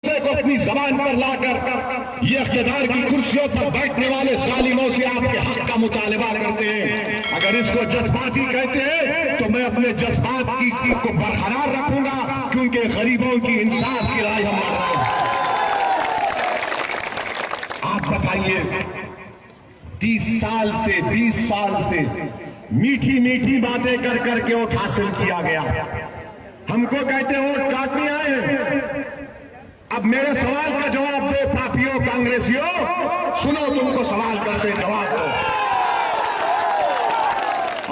दूसरे को अपनी जबान पर लाकर ये इख्तिदार की कुर्सियों पर बैठने वाले जालिमों से आपके हक का मुतालबा करते हैं। अगर इसको जज्बाती कहते हैं तो मैं अपने जज्बात की को बरकरार रखूंगा, क्योंकि गरीबों की इंसाफ की लड़ाई हम लड़ रहे हैं। आप बताइए, 30 साल से 20 साल से मीठी मीठी बातें कर करके वोट हासिल किया गया। हमको कहते वोट काटने आए हैं। अब मेरे सवाल का जवाब दो पापियों कांग्रेसियों, सुनो तुमको सवाल करते जवाब दो।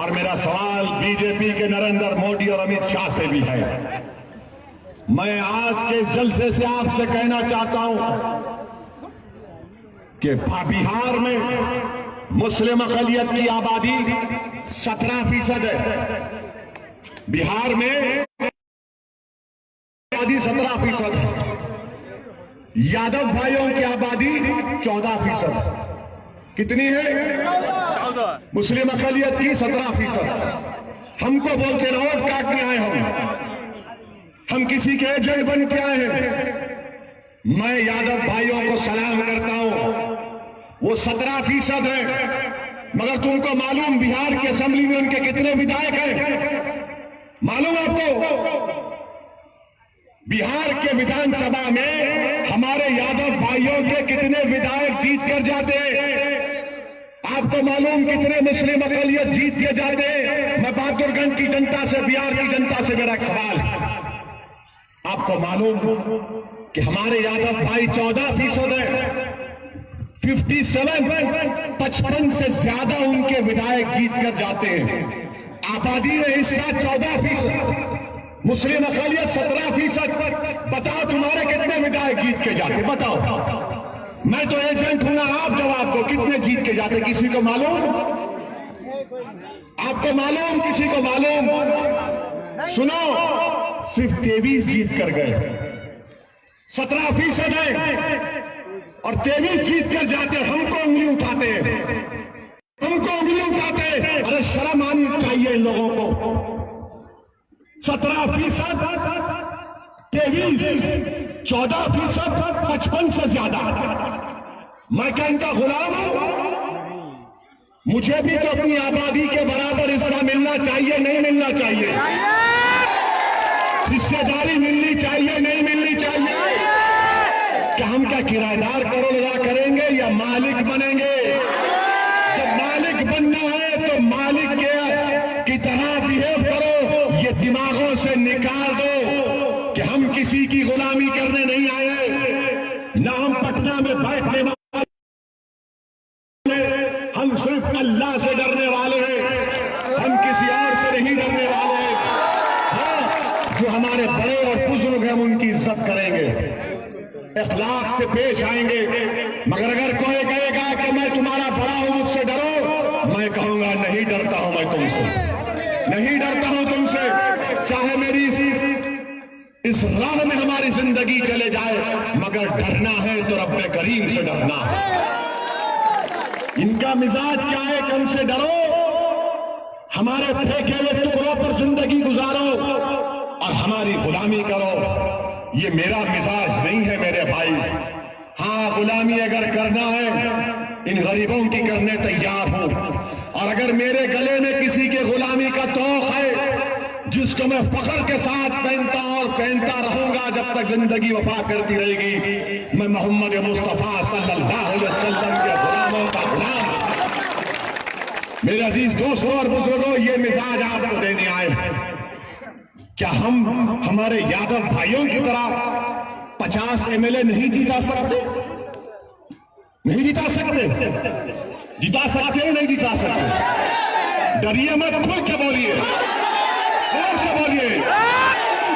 और मेरा सवाल बीजेपी के नरेंद्र मोदी और अमित शाह से भी है। मैं आज के इस जलसे से आपसे कहना चाहता हूं कि बिहार में मुस्लिम अक़लियत की आबादी 17% है। बिहार में आबादी 17% है। यादव भाइयों की आबादी 14%। कितनी है? 14। मुस्लिम अक़लियत की 17%। हमको बोलते ना वोट काटने आए हम किसी के एजेंट बन के आए हैं। मैं यादव भाइयों को सलाम करता हूं, वो 17% है। मगर तुमको मालूम बिहार की असेंबली में उनके कितने विधायक हैं? मालूम आपको? बिहार के विधानसभा में हमारे यादव भाइयों के कितने विधायक जीत कर जाते हैं? आपको मालूम कितने मुस्लिम अक़लियत जीत के जाते हैं? मैं बहादुरगंज की जनता से, बिहार की जनता से मेरा एक सवाल है। आपको मालूम कि हमारे यादव भाई 14% है। 55 से ज्यादा उनके विधायक जीत कर जाते हैं। आबादी में हिस्सा 14%, मुस्लिम अक़लियत 17%। बताओ तुम्हारे कितने विधायक जीत के जाते? बताओ। मैं तो एजेंट हूं ना, आप जवाब दो, कितने जीत के जाते? किसी को मालूम? आपको मालूम? किसी को मालूम? सुनो, सिर्फ 23 जीत कर गए। 17% है और 23 जीत कर जाते। हमको उंगली उठाते हैं, हमको उंगली उठाते हैं। अरे शर्म आनी चाहिए इन लोगों को। 17%, 23, 14%, 55 से ज्यादा। मैं क्या इनका गुलाम हूं? मुझे भी तो अपनी आबादी के बराबर हिस्सा मिलना चाहिए, नहीं मिलना चाहिए? हिस्सेदारी मिलनी चाहिए, नहीं मिलनी चाहिए? क्या हम क्या किराएदार करोड़ अदा करेंगे या मालिक बनेंगे? जब मालिक बनना है तो मालिक की तरह बिहेव करो। ये दिमागों से निकाल दो कि हम किसी की गुलामी करने नहीं आए। ना हम पटना में बैठने वाले, हम सिर्फ अल्लाह से डरने वाले हैं। हम किसी और से नहीं डरने वाले हैं। हाँ, जो हमारे बड़े और बुजुर्ग हैं उनकी इज्जत करेंगे, इखलाक से पेश आएंगे। मगर अगर कोई कहेगा कि मैं तुम्हारा बड़ा हूं, मुझसे डरो, मैं कहूंगा नहीं डरता हूं, मैं तुमसे नहीं डरता हूं तुमसे। चाहे मेरी इस राह में हमारी जिंदगी चले जाए, मगर डरना है तो रब्बे करीम से डरना है। इनका मिजाज क्या है कि हमसे डरो, हमारे फेंके हुए टुकड़ों पर जिंदगी गुजारो और हमारी गुलामी करो। ये मेरा मिजाज नहीं है मेरे भाई। हाँ, गुलामी अगर करना है, इन गरीबों की करने तैयार हूं। और अगर मेरे गले में किसी के गुलामी का तौक है, जिसको मैं फख्र के साथ पहनता और पहनता रहूंगा जब तक जिंदगी वफा करती रहेगी, मैं मोहम्मद मुस्तफा सल्लल्लाहु अलैहि वसल्लम के गुलामों का गुलाम। मेरे अजीज दोस्तों और बुजुर्गों, ये मिजाज आपको देने आए हैं। क्या हम हमारे यादव भाइयों की तरह 50 MLA नहीं जीता सकते? नहीं जिता सकते? जिता सकते हैं, नहीं जिता सकते? डरिए मत, खुल के बोलिए, जोर से बोलिए,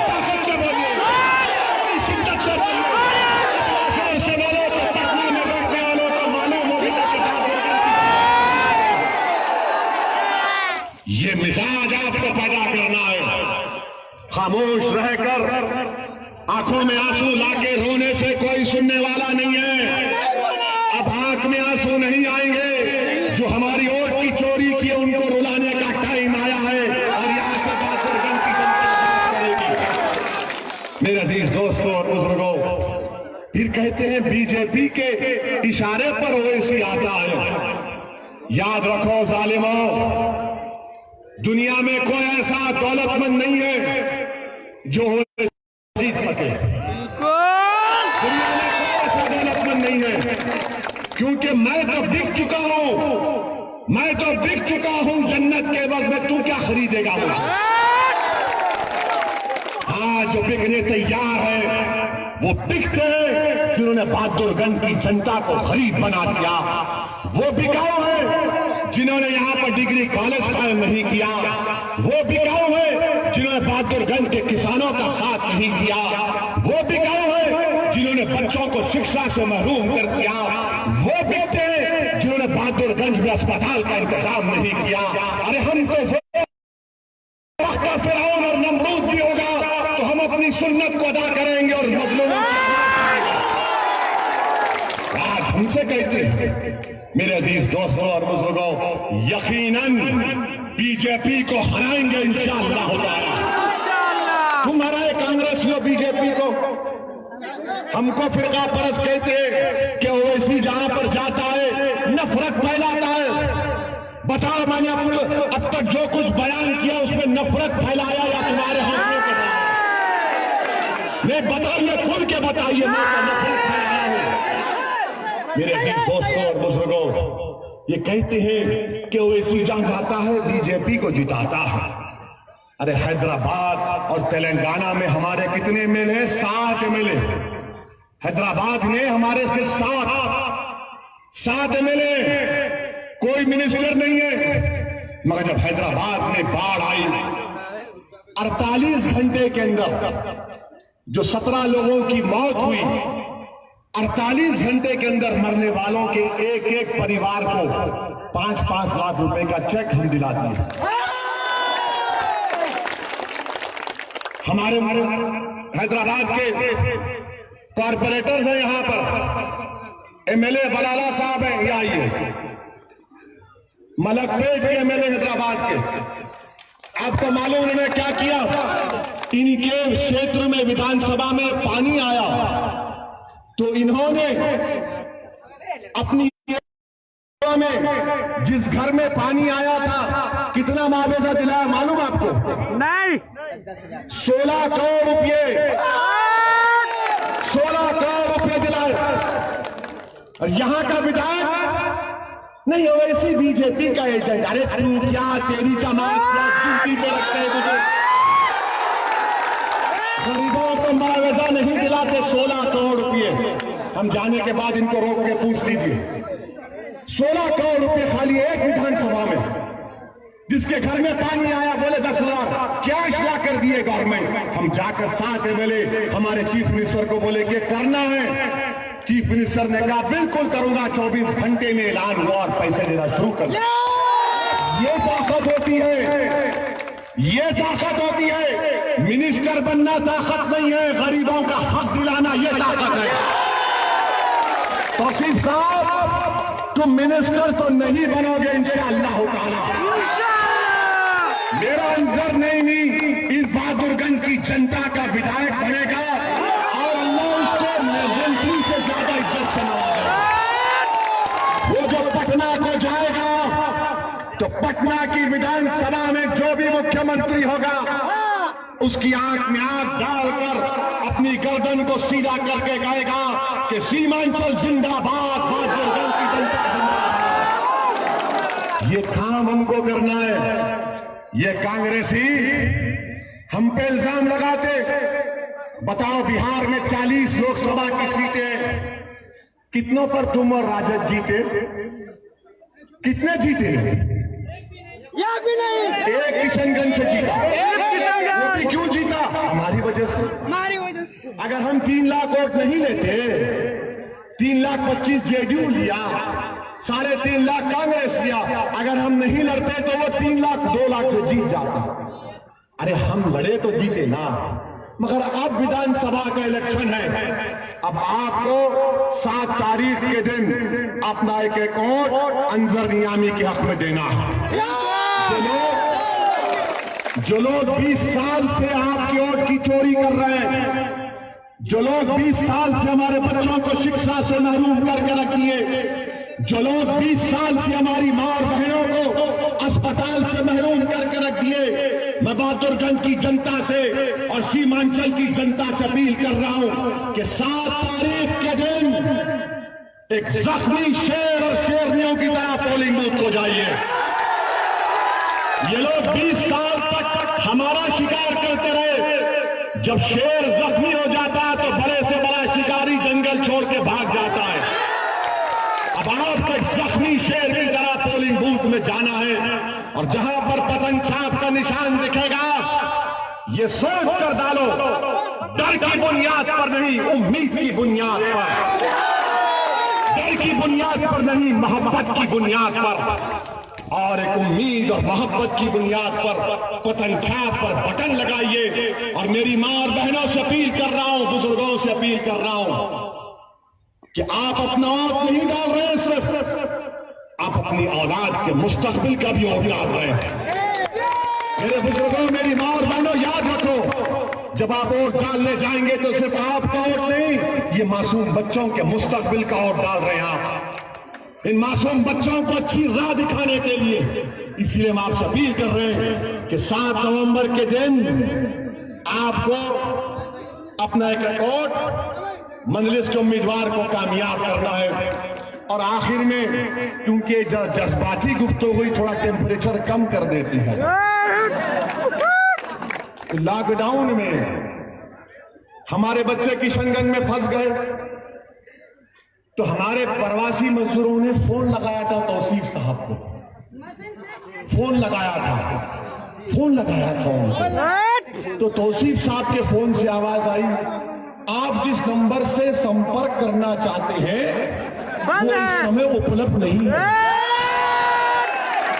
ताकत से बोलिए, शिद्दत से बोलिए, जोर से बोलो तो पटना में बैठने वालों को मालूम हो गया कि ये मिजाज आपको पैदा करना है। खामोश रहकर आंखों में आंसू लाके रोने से कोई सुनने वाला नहीं है। अब आंख में आंसू नहीं आएंगे। जो हमारी वोट की चोरी की उनको रुलाने का टाइम आया है और यहां से बहादुरगंज की जनता बात करेगी। मेरे अजीज दोस्तों और बुजुर्गों, कहते हैं बीजेपी के इशारे पर ओवैसी आता है। याद रखो जालिमों, दुनिया में कोई ऐसा दौलतमंद नहीं है जो जीत सके। दुनिया में कोई ऐसा दौलतमंद नहीं है, क्योंकि मैं तो बिक चुका हूं, मैं तो बिक चुका हूं जन्नत के वक्त में, तू क्या खरीदेगा मुझे? हाँ, जो बिकने तैयार है वो बिकते हैं जिन्होंने बहादुरगंज की जनता को गरीब बना दिया। वो बिकाऊ है जिन्होंने यहां पर डिग्री कॉलेज कायम नहीं किया। वो बिकाऊ है जिन्होंने बहादुरगंज के किसानों का साथ नहीं दिया। वो बिकाऊ है जिन्होंने बच्चों को शिक्षा से महरूम कर दिया। वो बिकते हैं जिन्होंने बहादुरगंज में अस्पताल का इंतजाम नहीं किया। अरे हम तो का फिरौन और नमरूद भी होगा तो हम अपनी सुन्नत को अदा करेंगे और मजलूमों को आज हमसे कहते हैं। मेरे अजीज दोस्तों और बुजुर्गों, यकीनन बीजेपी को हराएंगे इंशाअल्लाह ताला। तुम हराए कांग्रेस लो बीजेपी को। हमको फिरका परस्त कहते हैं कि ओवैसी जहां पर जाता है नफरत फैलाता है। बताओ, मैंने अब तक जो कुछ बयान किया उसमें नफरत फैलाया या तुम्हारे हौसलों को बढ़ाया? नहीं, बताइए, खुल के बताइए, मैं तो नफरत फैलाया हूं। मेरे अजीज दोस्तों और बुजुर्गों, ये कहते हैं कि ओवैसी जहां जाता है बीजेपी को जिताता है। अरे हैदराबाद और तेलंगाना में हमारे कितने एमएलए हैं? 7 एमएलए। हैदराबाद में हमारे से 7 एमएलए, कोई मिनिस्टर नहीं है। मगर जब हैदराबाद में बाढ़ आई, 48 घंटे के अंदर जो 17 लोगों की मौत हुई, 48 घंटे के अंदर मरने वालों के एक एक परिवार को 5-5 लाख रुपए का चेक हम दिला दिए। हमारे हैदराबाद के कॉर्पोरेटर्स हैं यहां पर, एमएलए बलाला साहब हैं, ये आइए, मलकपेट के एमएलए हैदराबाद के। आपको मालूम उन्होंने क्या किया? इनके क्षेत्र में विधानसभा में पानी आया तो इन्होंने अपनी में जिस घर में पानी आया था कितना मुआवजा दिलाया मालूम आपको? नहीं। 16 करोड़ रुपये, 16 करोड़ रुपये दिलाए। और यहां का विधायक नहीं, वैसी बीजेपी का एजेंट। अरे तू क्या, तेरी जमात क्या ड्यूटी पे रखते हैं तुझे? गरीबों को मुआवजा नहीं दिलाते। 16 करोड़ रुपये हम जाने के बाद इनको रोक के पूछ लीजिए। 16 करोड़ रुपये खाली एक विधानसभा में। जिसके घर में पानी आया बोले 10,000 कैश ला कर दिए गवर्नमेंट। हम जाकर 7 एमएलए हमारे चीफ मिनिस्टर को बोले कि करना है। चीफ मिनिस्टर ने कहा बिल्कुल करूंगा, 24 घंटे में ऐलान हुआ और पैसे देना शुरू कर दिया। ये ताकत होती है, ये ताकत होती है। मिनिस्टर बनना ताकत नहीं है, गरीबों का हक दिलाना ये ताकत है। तौसीफ साहब, तुम मिनिस्टर तो नहीं बनोगे इंशाअल्लाह ताला। मेरा अंजर नहीं, इन बहादुरगंज की जनता का विधायक बनेगा और अल्लाह उसको मंत्री से ज्यादा इज्जत से नवाजेगा। वो जो पटना को जाएगा तो पटना की विधानसभा में जो भी मुख्यमंत्री होगा उसकी आंख में आंख डालकर अपनी गर्दन को सीधा करके कहेगा कि सीमांचल जिंदाबाद, बहादुरगंज की जनता जिंदाबाद। ये काम हमको करना है। ये कांग्रेसी हम पे इल्जाम लगाते। बताओ, बिहार में 40 लोकसभा की सीटें, कितनों पर तुम और राजद जीते? कितने जीते? एक भी नहीं। एक किशनगंज से जीता। वो भी क्यों जीता? हमारी वजह से। अगर हम 3 लाख वोट नहीं लेते, 3,25,000 जेडीयू लिया, 3.5 लाख कांग्रेस लिया, अगर हम नहीं लड़ते तो वो 3 लाख 2 लाख से जीत जाता। अरे हम लड़े तो जीते ना। मगर अब विधानसभा का इलेक्शन है। अब आपको 7 तारीख के दिन अपना एक वोट अंजर नियामी के हक में देना है। जो लोग 20 साल से आपकी वोट की चोरी कर रहे हैं, जो लोग 20 साल से हमारे बच्चों को शिक्षा से महरूम करके रख दिए, जो लोग 20 साल से हमारी मां और बहनों को अस्पताल से महरूम करके रख दिए, मैं बहादुरगंज की जनता से और सीमांचल की जनता से अपील कर रहा हूं कि 7 तारीख के दिन एक जख्मी शेर और शेरनियों की तरह पोलिंग बूथ को जाइए। ये लोग 20 साल तक हमारा शिकार करते रहे। जब शेर जख्मी हो जाता है तो बड़े से बड़ा शिकारी जंगल छोड़ के भाग जाता है। अब आपको एक जख्मी शेर की तरह पोलिंग बूथ में जाना है और जहां पर पतंग छाप का निशान दिखेगा, ये सोच कर डालो, डर की बुनियाद पर नहीं, उम्मीद की बुनियाद पर, डर की बुनियाद पर नहीं, मोहब्बत की बुनियाद पर, और एक उम्मीद और मोहब्बत की बुनियाद पर पतंग छाप पर बटन लगाइए। और मेरी मां और बहनों से अपील कर रहा हूं, बुजुर्गों से अपील कर रहा हूं कि आप अपना वोट नहीं डाल रहे हैं, सिर्फ आप अपनी औलाद के मुस्तकबिल का भी वोट डाल रहे हैं। मेरे बुजुर्गों, मेरी मां और बहनों, याद रखो, जब आप वोट डालने जाएंगे तो सिर्फ आपका वोट नहीं, ये मासूम बच्चों के मुस्तकबिल का वोट डाल रहे हैं आप। इन मासूम बच्चों को अच्छी राह दिखाने के लिए, इसलिए हम आपसे अपील कर रहे हैं कि 7 नवंबर के दिन आपको अपना एक वोट मजलिस के उम्मीदवार को कामयाब करना है। और आखिर में, क्योंकि जज्बाती गुफ्तगू हुई, थोड़ा टेम्परेचर कम कर देती है। लॉकडाउन में हमारे बच्चे किशनगंज में फंस गए तो हमारे प्रवासी मजदूरों ने फोन लगाया था तौसीफ साहब को, फोन लगाया था उनको। तो तौसीफ साहब के फोन से आवाज आई, आप जिस नंबर से संपर्क करना चाहते हैं वो इस समय उपलब्ध नहीं है।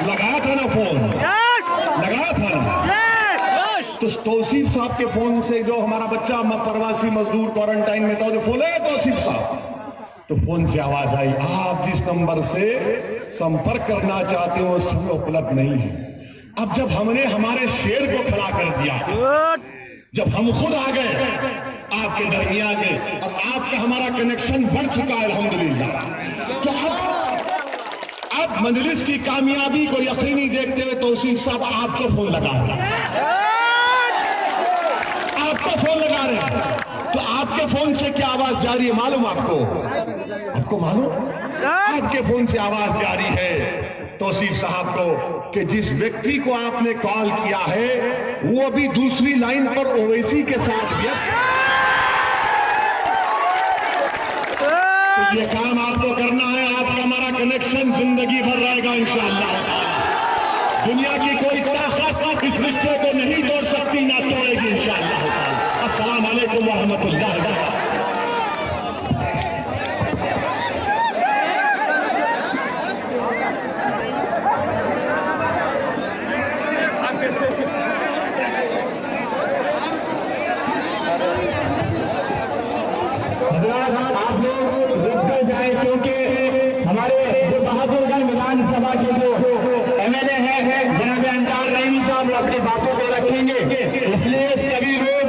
लगाया था ना फोन, लगाया था ना। तो तौसीफ साहब के फोन से, जो हमारा बच्चा प्रवासी मजदूर क्वारंटाइन में था, जो फोन है तौसीफ साहब, तो फोन से आवाज आई, आप जिस नंबर से संपर्क करना चाहते हो उस समय उपलब्ध नहीं है। अब जब हमने हमारे शेर को खड़ा कर दिया, जब हम खुद आ गए आपके दरमियान में और आपका हमारा कनेक्शन बढ़ चुका है अल्हम्दुलिल्लाह, तो अब मजलिस की कामयाबी को यकीनी देखते हुए तौसीफ साहब आपको फोन लगा रहे हैं, आपको फोन लगा रहे हैं। तो आपके फोन से क्या आवाज जारी है मालूम आपको मालूम? आपके फोन से आवाज जारी है तौसीफ साहब को कि जिस व्यक्ति को आपने कॉल किया है वो अभी दूसरी लाइन पर ओवैसी के साथ व्यस्त। तो ये काम आपको करना है, आपका हमारा कनेक्शन जिंदगी भर रहेगा इंशाअल्लाह। दुनिया की कोई ताकत इस रिश्ते को नहीं तोड़ सकती, ना तोड़ेगी इंशाअल्लाह। अस्सलाम वालेकुम व रहमतुल्लाह। आप लोग रुक कर जाए, क्योंकि हमारे जो बहादुरगंज विधानसभा के जो एमएलए हैं जनाब अंजार रहीमी साहब अपनी बातों को रखेंगे, इसलिए सभी लोग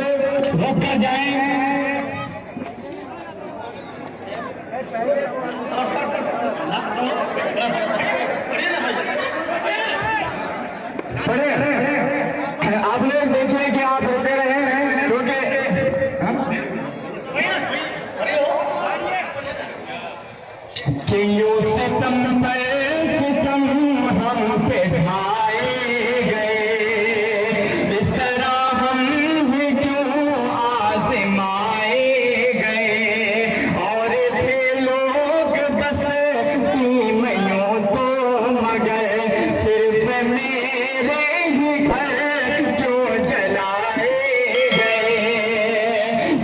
रुक कर जाएं। आप लोग देखिए कि आप रुके रहे हैं, क्योंकि सितम पे सितम हम पे ढाए गए, इस तरह हम भी क्यों आज़माए गए। और थे लोग बस कीमयों तो मगर सिर्फ मेरे ही घर क्यों जलाए गए।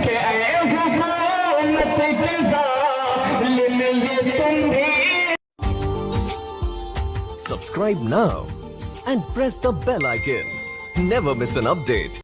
कि ऐ हुकूमत के ज़ालिम ये तुम भी। Subscribe now and press the bell icon. Never miss an update.